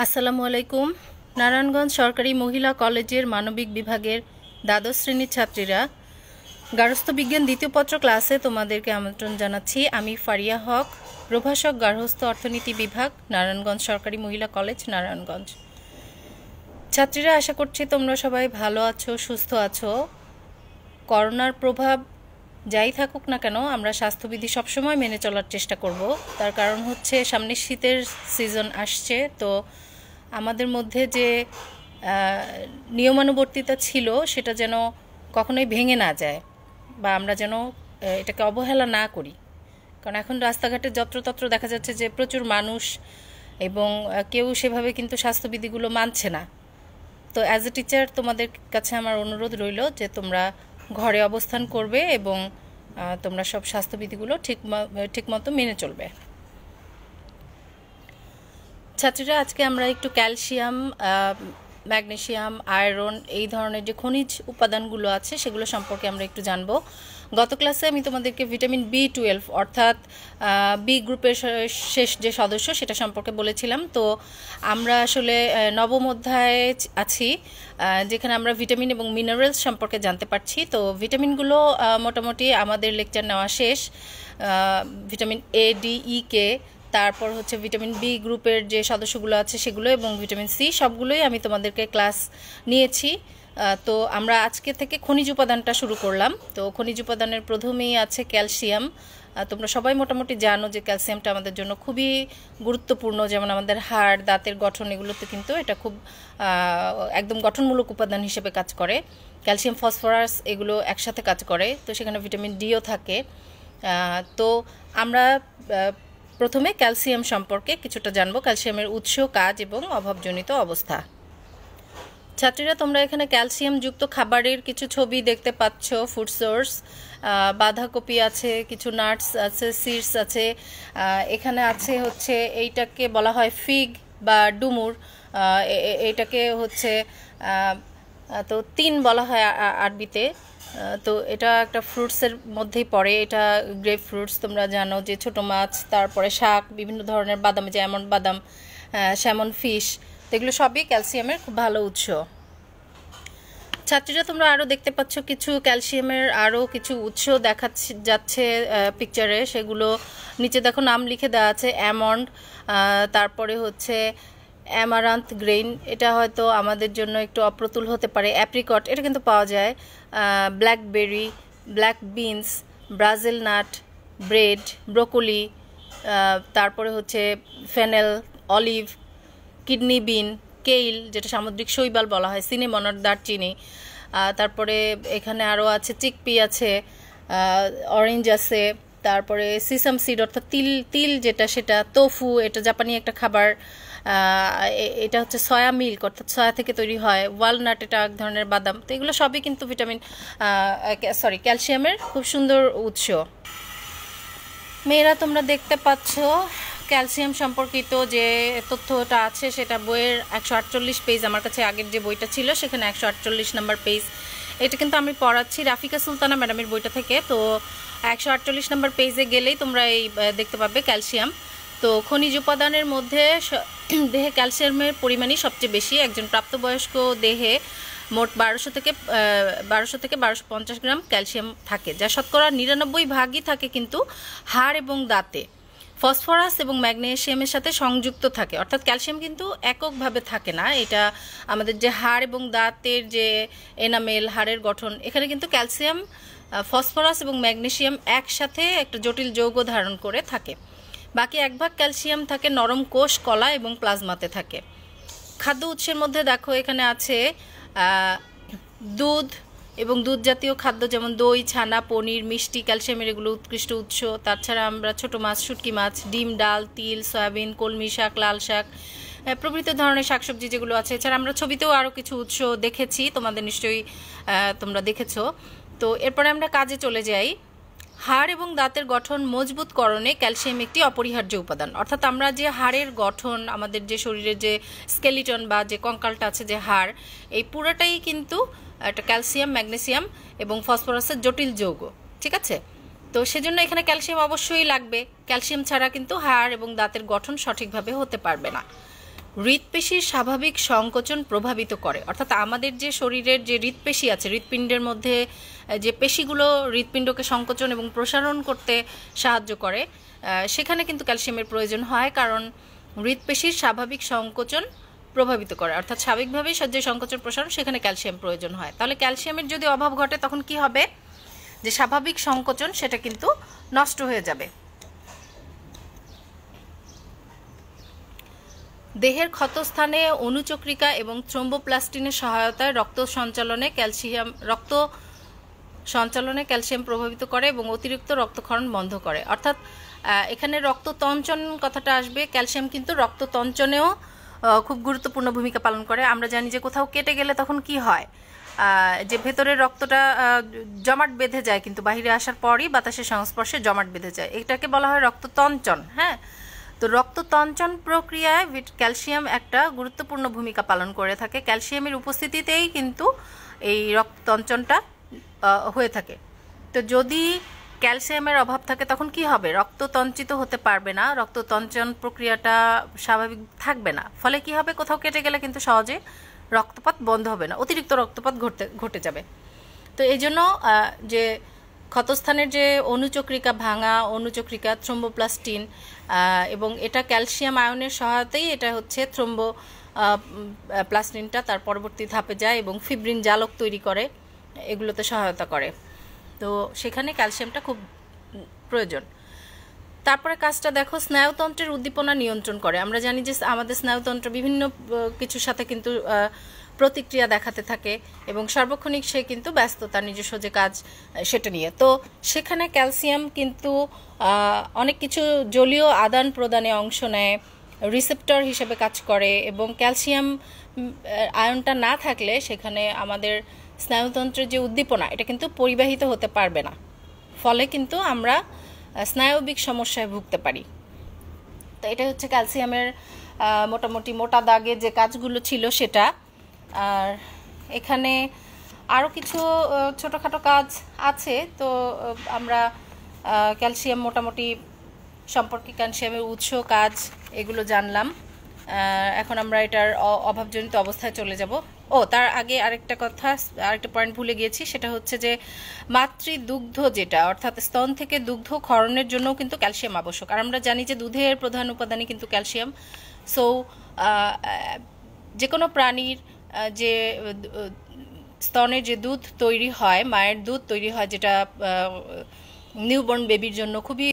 আসসালামু আলাইকুম। নারায়ণগঞ্জ সরকারি মহিলা কলেজের মানবিক বিভাগের দ্বাদশ শ্রেণীর ছাত্রীরা, গার্হস্থ্য বিজ্ঞান দ্বিতীয় পত্র ক্লাসে তোমাদেরকে আমন্ত্রণ জানাচ্ছি। আমি ফারিয়া হক, প্রভাষক, গার্হস্থ্য অর্থনীতি বিভাগ, নারায়ণগঞ্জ সরকারি মহিলা কলেজ, নারায়ণগঞ্জ। ছাত্রীরা, আশা করছি তোমরা সবাই ভালো আছো, সুস্থ আছো। করোনার প্রভাব যাই থাকুক না কেন, আমরা স্বাস্থ্যবিধি সবসময় মেনে চলার চেষ্টা করব। তার কারণ হচ্ছে সামনে শীতের সিজন আসছে, তো আমাদের মধ্যে যে নিয়মানুবর্তিতা ছিল সেটা যেন কখনোই ভেঙে না যায়, বা আমরা যেন এটাকে অবহেলা না করি। কারণ এখন রাস্তাঘাটে যত্রতত্র দেখা যাচ্ছে যে প্রচুর মানুষ, এবং কেউ সেভাবে কিন্তু স্বাস্থ্যবিধিগুলো মানছে না। তো অ্যাজ এ টিচার তোমাদের কাছে আমার অনুরোধ রইল যে তোমরা ঘরে অবস্থান করবে এবং তোমরা সব স্বাস্থ্যবিধিগুলো ঠিকমতো মেনে চলবে। ছাত্রীরা, আজকে আমরা একটু ক্যালসিয়াম, ম্যাগনেসিয়াম, আয়রন, এই ধরনের যে খনিজ উপাদানগুলো আছে সেগুলো সম্পর্কে আমরা একটু জানব। গত ক্লাসে আমি তোমাদেরকে ভিটামিন B12 অর্থাৎ বি গ্রুপের শেষ যে সদস্য সেটা সম্পর্কে বলেছিলাম। তো আমরা আসলে নবম অধ্যায়ে আছি, যেখানে আমরা ভিটামিন এবং মিনারেলস সম্পর্কে জানতে পারছি। তো ভিটামিনগুলো মোটামুটি আমাদের লেকচার নেওয়া শেষ। Vitamin A, D, E, K, তারপর হচ্ছে ভিটামিন বি গ্রুপের যে সদস্যগুলো আছে সেগুলো, এবং ভিটামিন সি, সবগুলোই আমি তোমাদেরকে ক্লাস নিয়েছি। তো আমরা আজকে থেকে খনিজ উপাদানটা শুরু করলাম। তো খনিজ উপাদানের প্রথমেই আছে ক্যালসিয়াম। তোমরা সবাই মোটামুটি জানো যে ক্যালসিয়ামটা আমাদের জন্য খুবই গুরুত্বপূর্ণ। যেমন আমাদের হাড়, দাঁতের গঠন, এগুলোতে কিন্তু এটা খুব একদম গঠনমূলক উপাদান হিসেবে কাজ করে। ক্যালসিয়াম, ফসফরাস এগুলো একসাথে কাজ করে, তো সেখানে ভিটামিন ডিও থাকে। তো আমরা প্রথমে ক্যালসিয়াম সম্পর্কে কিছুটা জানবো, ক্যালসিয়ামের উৎস, কাজ এবং অভাবজনিত অবস্থা। ছাত্রীরা, তোমরা এখানে ক্যালসিয়াম যুক্ত খাবারের কিছু ছবি দেখতে পাচ্ছ। ফুড সোর্স, বাঁধাকপি আছে, কিছু নাটস আছে, সিডস আছে, এখানে আছে হচ্ছে এইটাকে বলা হয় ফিগ বা ডুমুর, এইটাকে হচ্ছে তো তিন বলা হয় আরবিতে। তো এটা একটা ফ্রুটসের মধ্যেই পড়ে, এটা গ্রেপ ফ্রুটস। তোমরা জানো যে ছোট মাছ, তারপরে শাক, বিভিন্ন ধরনের বাদাম, যেমন বাদাম, স্যামন ফিশ, তো এগুলো সবই ক্যালসিয়ামের খুব ভালো উৎস। ছাত্রীরা, তোমরা আরও দেখতে পাচ্ছ কিছু ক্যালসিয়ামের আরও কিছু উৎস দেখা যাচ্ছে পিকচারে। সেগুলো নিচে দেখো নাম লিখে দেওয়া আছে। অ্যামন্ড, তারপরে হচ্ছে অ্যামারান্থ গ্রেইন, এটা হয়তো আমাদের জন্য একটু অপ্রতুল হতে পারে। অ্যাপ্রিকট, এটা কিন্তু পাওয়া যায়। Blackberry, black beans, Brazil nut, bread, broccoli, তারপরে হচ্ছে ফেনেল, অলিভ, কিডনি বিন, কেইল, যেটা সামুদ্রিক শৈবাল বলা হয়, সিনেমন, দারচিনি, তারপরে এখানে আরও আছে চিকপি আছে, অরেঞ্জ আছে, তারপরে সিসাম সিড অর্থাৎ তিল যেটা, সেটা তোফু, এটা জাপানি একটা খাবার। এটা হচ্ছে সয়া মিল্ক অর্থাৎ সয়া থেকে তৈরি হয়। ওয়ালনাট, এটা এক ধরনের বাদাম। তো এগুলো সবই কিন্তু ক্যালসিয়ামের খুব সুন্দর উৎস। মেয়েরা, তোমরা দেখতে পাচ্ছ ক্যালসিয়াম সম্পর্কিত যে তথ্যটা আছে সেটা বইয়ের 148 পেজ। আমার কাছে আগের যে বইটা ছিল সেখানে 148 নাম্বার পেজ। এটা কিন্তু আমি পড়াচ্ছি রাফিকা সুলতানা ম্যাডামের বইটা থেকে। তো 148 নাম্বার পেজে গেলেই তোমরা এই দেখতে পাবে ক্যালসিয়াম। তো খনিজ উপাদানের মধ্যে দেহে ক্যালসিয়ামের পরিমাণই সবচেয়ে বেশি। একজন প্রাপ্তবয়স্ক দেহে মোট 1200 থেকে 1250 গ্রাম ক্যালসিয়াম থাকে, যা শতকরা 99% থাকে কিন্তু হাড় এবং দাঁতে। ফসফরাস এবং ম্যাগনেসিয়ামের সাথে সংযুক্ত থাকে, অর্থাৎ ক্যালসিয়াম কিন্তু এককভাবে থাকে না। এটা আমাদের যে হাড় এবং দাঁতের যে এনামেল, হাড়ের গঠন, এখানে কিন্তু ক্যালসিয়াম, ফসফরাস এবং ম্যাগনেসিয়াম একসাথে একটা জটিল যৌগ ধারণ করে থাকে। বাকি 1 ভাগ ক্যালসিয়াম থাকে নরম কোষ, কলা এবং প্লাজমাতে থাকে। খাদ্য উৎসের মধ্যে দেখো এখানে আছে দুধ এবং দুধ জাতীয় খাদ্য, যেমন দই, ছানা, পনির, মিষ্টি, ক্যালসিয়ামের এগুলো উৎকৃষ্ট উৎস। তাছাড়া আমরা ছোট মাছ, শুটকি মাছ, ডিম, ডাল, তিল, সয়াবিন, কলমি শাক, লাল শাক প্রভৃতি ধরনের শাকসবজি যেগুলো আছে। এছাড়া আমরা ছবিতেও আরও কিছু উৎস দেখেছি, তোমাদের নিশ্চয়ই তোমরা দেখেছো। তো এরপরে আমরা কাজে চলে যাই। হাড় এবং দাঁতের গঠন মজবুতকরণে ক্যালসিয়াম একটি অপরিহার্য উপাদান। অর্থাৎ আমরা যে হাড়ের গঠন, আমাদের যে শরীরের যে স্কেলিটন বা যে কঙ্কালটা আছে, যে হাড়, এই পুরোটাই কিন্তু একটা ক্যালসিয়াম, ম্যাগনেসিয়াম এবং ফসফরাসের জটিল যৌগ। ঠিক আছে? তো সেজন্য এখানে ক্যালসিয়াম অবশ্যই লাগবে। ক্যালসিয়াম ছাড়া কিন্তু হাড় এবং দাঁতের গঠন সঠিকভাবে হতে পারবে না। হৃৎপেশির স্বাভাবিক সংকোচন প্রভাবিত করে, অর্থাৎ আমাদের যে শরীরের যে হৃৎপেশি আছে, হৃৎপিণ্ডের মধ্যে যে পেশিগুলো হৃৎপিণ্ডকে সংকোচন এবং প্রসারণ করতে সাহায্য করে, সেখানে কিন্তু ক্যালসিয়ামের প্রয়োজন হয়, কারণ হৃৎপেশির স্বাভাবিক সংকোচন প্রভাবিত করে, অর্থাৎ স্বাভাবিকভাবেই যে সংকোচন প্রসারণ, সেখানে ক্যালসিয়াম প্রয়োজন হয়। তাহলে ক্যালসিয়ামের যদি অভাব ঘটে তখন কি হবে, যে স্বাভাবিক সংকোচন সেটা কিন্তু নষ্ট হয়ে যাবে। দেহের ক্ষতস্থানে অনুচক্রিকা এবং থ্রোম্বোপ্লাস্টিনের সহায়তায় রক্ত সঞ্চালনে ক্যালসিয়াম প্রভাবিত করে এবং অতিরিক্ত রক্তক্ষরণ বন্ধ করে। অর্থাৎ এখানে রক্ততঞ্চন কথাটা আসবে। ক্যালসিয়াম কিন্তু রক্ততঞ্চনেও খুব গুরুত্বপূর্ণ ভূমিকা পালন করে। আমরা জানি যে কোথাও কেটে গেলে তখন কি হয়, যে ভেতরের রক্তটা জমাট বেঁধে যায়, কিন্তু বাইরে আসার পরই বাতাসের সংস্পর্শে জমাট বেঁধে যায়, এটাকে বলা হয় রক্ততঞ্চন। হ্যাঁ, তো রক্ততঞ্চন প্রক্রিয়ায় ক্যালসিয়াম একটা গুরুত্বপূর্ণ ভূমিকা পালন করে থাকে। ক্যালসিয়ামের উপস্থিতিতেই কিন্তু এই রক্ততঞ্চনটা হয়ে থাকে। তো যদি ক্যালসিয়ামের অভাব থাকে তখন কি হবে, রক্ততঞ্চিত হতে পারবে না, রক্ততঞ্চন প্রক্রিয়াটা স্বাভাবিক থাকবে না। ফলে কি হবে, কোথাও কেটে গেলে কিন্তু সহজে রক্তপাত বন্ধ হবে না, অতিরিক্ত রক্তপাত ঘটে যাবে। তো এই জন্য যে ক্ষতস্থানের যে অনুচক্রিকা, ভাঙা অনুচক্রিকা, থ্রোম্বোপ্লাস্টিন, এবং এটা ক্যালসিয়াম আয়নের সহায়তায় এটা হচ্ছে প্লাস্টিনটা তার পরবর্তী ধাপে যায় এবং ফিব্রিন জালক তৈরি করে, এগুলোতে সহায়তা করে। তো সেখানে ক্যালসিয়ামটা খুব প্রয়োজন। তারপরে কাজটা দেখো, স্নায়ুতন্ত্রের উদ্দীপনা নিয়ন্ত্রণ করে। আমরা জানি যে আমাদের স্নায়ুতন্ত্র বিভিন্ন কিছুর সাথে কিন্তু প্রতিক্রিয়া দেখাতে থাকে এবং সার্বক্ষণিক সে কিন্তু ব্যস্ত তার নিজস্ব যে কাজ সেটা নিয়ে। তো সেখানে ক্যালসিয়াম কিন্তু অনেক কিছু জলীয় আদান প্রদানে অংশ নেয়, রিসেপ্টর হিসেবে কাজ করে, এবং ক্যালসিয়াম আয়নটা না থাকলে সেখানে আমাদের স্নায়ুতন্ত্রের যে উদ্দীপনা এটা কিন্তু পরিবাহিত হতে পারবে না, ফলে কিন্তু আমরা স্নায়বিক সমস্যায় ভুগতে পারি। তো এটা হচ্ছে ক্যালসিয়ামের মোটামুটি মোটা দাগে যে কাজগুলো ছিল সেটা। আর এখানে আরও কিছু ছোটোখাটো কাজ আছে। তো আমরা ক্যালসিয়াম মোটামুটি সম্পর্কে, ক্যালসিয়ামের উৎস, কাজ এগুলো জানলাম। এখন আমরা এটার অভাবজনিত অবস্থায় চলে যাব। তার আগে আরেকটা পয়েন্ট ভুলে গিয়েছি, সেটা হচ্ছে যে মাতৃদুগ্ধ যেটা, অর্থাৎ স্তন থেকে দুগ্ধ ক্ষরণের জন্য কিন্তু ক্যালসিয়াম আবশ্যক। আর আমরা জানি যে দুধের প্রধান উপাদানই কিন্তু ক্যালসিয়াম। সো যে কোনো প্রাণীর যে স্তনের যে দুধ তৈরি হয়, মায়ের দুধ তৈরি হয়, যেটা নিউবর্ন বেবির জন্য খুবই